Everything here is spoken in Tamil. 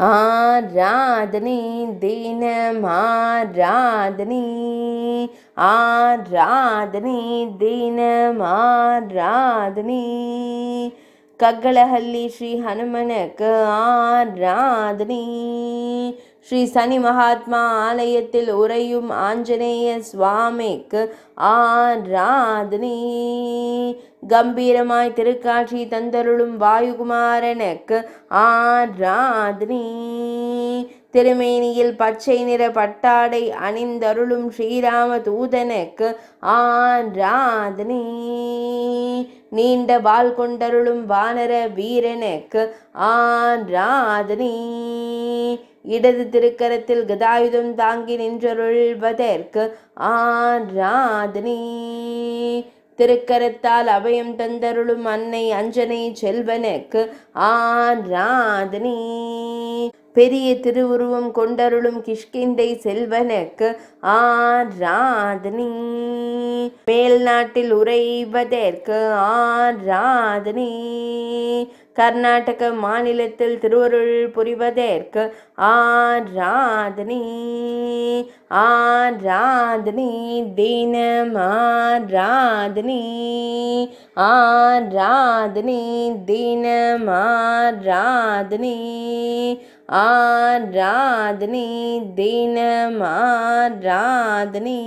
ஆராதனை தினம் ஆராதனை, ஆராதனை தினம் ஆராதனை. கக்கலஹள்ளி ஸ்ரீ ஹனுமனுக்கு ஆராதனை. ஸ்ரீ சனி மகாத்மா ஆலயத்தில் உறையும் ஆஞ்சநேய சுவாமிக்கு ஆராதனை. கம்பீரமாய் திருக்காட்சி தந்தருளும் வாயுகுமாரனுக்கு ஆராதனை. திருமேனியில் பச்சை நிற பட்டாடை அணிந்தருளும் ஸ்ரீராம தூதனுக்கு ஆராதனை. நீண்ட வாள் கொண்டருளும் வானர வீரனுக்கு ஆராதனை. இடது திருக்கரத்தில் கதாயுதம் தாங்கி நின்றருள்வதற்கு ஆராதனை. திருக்கரத்தால் அபயம் தந்தருளும் அன்னை அஞ்சனை செல்வனுக்கு ஆராதனை. பெரிய திருவுருவம் கொண்டருளும் கிஷ்கிந்தை செல்வனுக்கு ஆராதனை. மேல் நாட்டில் உறைவதற்கு ஆராதனை. கர்நாடக மாநிலத்தில் திருவருள் புரிவதற்கு ஆராதனை. ஆராதனை தினம் ஆராதனை, ஆராதனை தினம் ஆராதனை, ஆராதனை தினம் ஆராதனை.